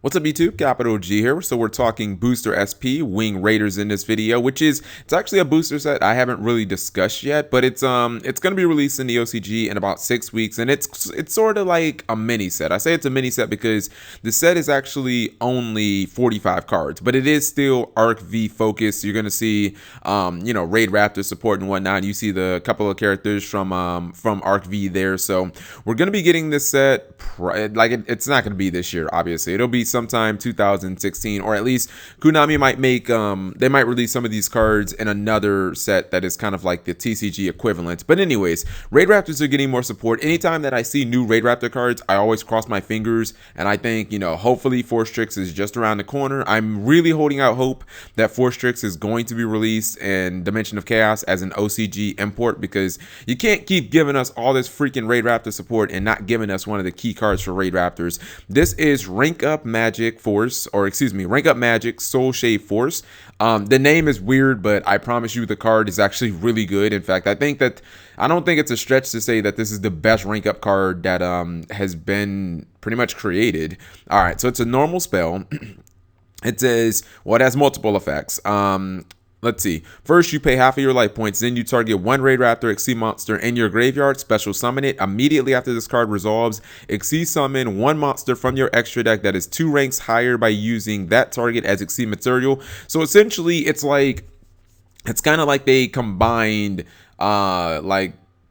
What's up YouTube? Capital G here. So we're talking Booster SP Wing Raiders in this video, which is it's actually a booster set I haven't really discussed yet, but it's gonna be released in the OCG in about 6 weeks, and it's sort of like a mini set. I say it's a mini set because the set is actually only 45 cards, but it is still Arc V focused. You're gonna see Raid Raptor support and whatnot. You see the couple of characters from Arc V there. So we're gonna be getting this set it's not gonna be this year, obviously. It'll be sometime 2016, or at least Konami might make they might release some of these cards in another set that is kind of like the TCG equivalent. But anyways, Raid Raptors are getting more support. Anytime that I see new Raid Raptor cards, I always cross my fingers, and I think, hopefully Forstrix is just around the corner. I'm really holding out hope that Forstrix is going to be released in Dimension of Chaos as an OCG import, because you can't keep giving us all this freaking Raid Raptor support and not giving us one of the key cards for Raid Raptors. This is Rank Up Magic Force, or excuse me, Rank Up Magic Soul Shave Force. The name is weird, but I promise you the card is actually really good. In fact, I don't think it's a stretch to say that this is the best rank up card that has been pretty much created. All right, so it's a normal spell. It says, well, it has multiple effects. Let's see. First, you pay half of your life points. Then you target one Raid Raptor Xyz monster in your graveyard. Special summon it. Immediately after this card resolves, Xyz summon one monster from your extra deck that is 2 ranks higher by using that target as Xyz material. So essentially, it's kind of like they combined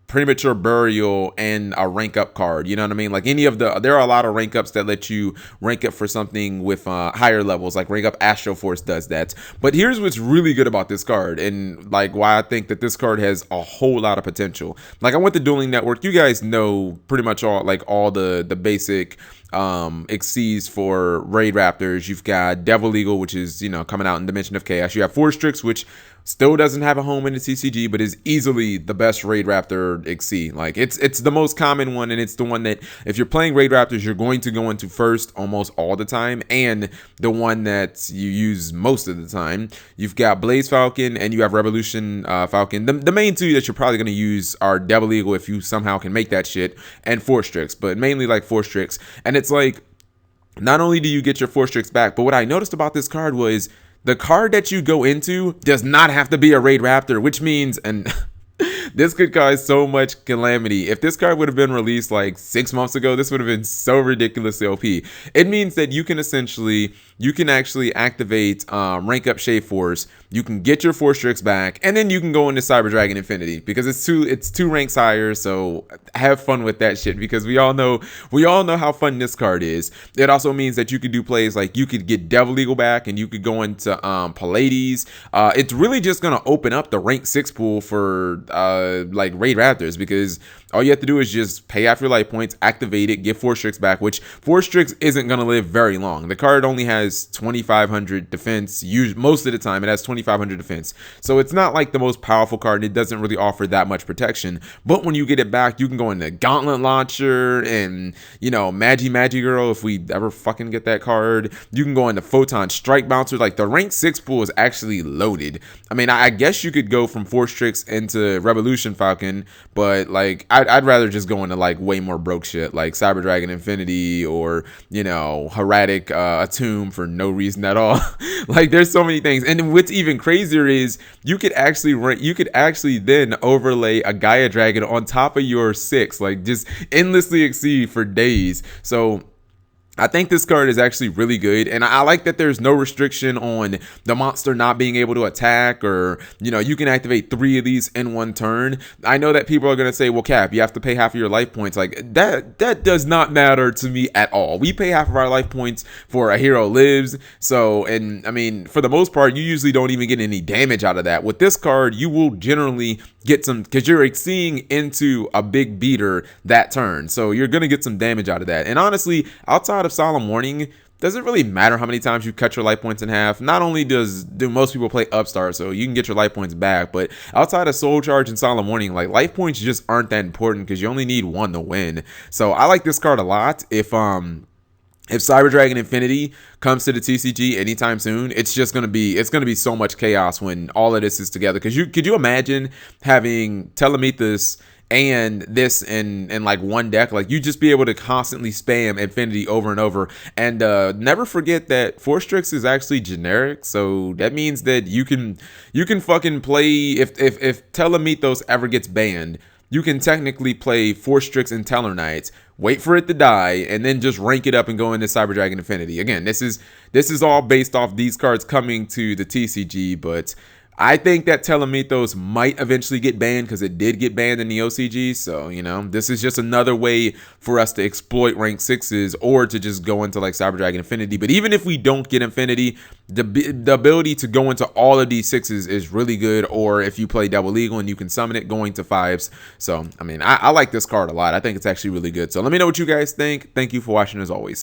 premature burial and a rank up card. You know what I mean? Like there are a lot of rank ups that let you rank up for something with higher levels, like rank up Astro Force does that. But here's what's really good about this card, and like why I think that this card has a whole lot of potential. Like, I went to Dueling Network. You guys know pretty much all the basic Xyz for Raid Raptors. You've got Dp-Ygo, which is coming out in Dimension of Chaos. You have Forstrix, which still doesn't have a home in the TCG, but is easily the best Raid Raptor Xyz. Like, it's the most common one, and it's the one that if you're playing Raid Raptors, you're going to go into first almost all the time, and the one that you use most of the time. You've got Blaze Falcon, and you have Revolution Falcon. The main two that you're probably going to use are Dp-Ygo, if you somehow can make that shit, and Forstrix, but mainly like Forstrix. And it's like, not only do you get your Forstrix back, but what I noticed about this card was the card that you go into does not have to be a Raid Raptor, which means, and this could cause so much calamity. If this card would have been released like 6 months ago, this would have been so ridiculously OP. It means that you can actually activate Rank Up Shave Force. You can get your Forstrix back, and then you can go into Cyber Dragon Infinity, because it's two ranks higher. So have fun with that shit, because we all know how fun this card is. It also means that you could do plays like you could get Dp-Ygo back, and you could go into Pallades. It's really just gonna open up the rank 6 pool for like Raid Raptors, because all you have to do is just pay off your life points, activate it, get Forstrix back, which Forstrix isn't going to live very long. The card only has 2,500 defense. Most of the time, it has 2,500 defense. So it's not like the most powerful card. It doesn't really offer that much protection. But when you get it back, you can go into Gauntlet Launcher and, Magi Girl, if we ever fucking get that card. You can go into Photon Strike Bouncer. Like, the rank 6 pool is actually loaded. I mean, I guess you could go from Forstrix into Revolution Falcon, but like, I'd rather just go into like way more broke shit like Cyber Dragon Infinity, or Heradic Tomb for no reason at all. Like, there's so many things. And what's even crazier is you could actually then overlay a Gaia Dragon on top of your 6, like just endlessly exceed for days. So I think this card is actually really good, and I like that there's no restriction on the monster not being able to attack, or you can activate 3 of these in one turn. I know that people are gonna say, well, Cap, you have to pay half of your life points. Like, that does not matter to me at all. We pay half of our life points for A Hero Lives. So, and I mean, for the most part, you usually don't even get any damage out of that. With this card, you will generally get some, because you're seeing into a big beater that turn, so you're gonna get some damage out of that. And honestly, outside of Solemn Warning, does it really matter how many times you cut your life points in half? Not only do most people play Upstart, so you can get your life points back, but outside of Soul Charge and Solemn Warning, like, life points just aren't that important, because you only need 1 to win. So I like this card a lot. If Cyber Dragon Infinity comes to the TCG anytime soon, it's gonna be so much chaos when all of this is together. Because could you imagine having Ptolemaeus and this in like one deck, like you just be able to constantly spam Infinity over and over. And never forget that Force Strix is actually generic, so that means that you can fucking play if Telemethos ever gets banned, you can technically play Force Strix and Tellarknights, wait for it to die, and then just rank it up and go into Cyber Dragon Infinity. Again, this is all based off these cards coming to the TCG, but I think that Telemethos might eventually get banned because it did get banned in the OCG. So, you know, this is just another way for us to exploit rank 6s or to just go into like Cyber Dragon Infinity. But even if we don't get Infinity, the ability to go into all of these 6s is really good. Or if you play Dp-Ygo and you can summon it going to 5s. So, I mean, I like this card a lot. I think it's actually really good. So let me know what you guys think. Thank you for watching as always.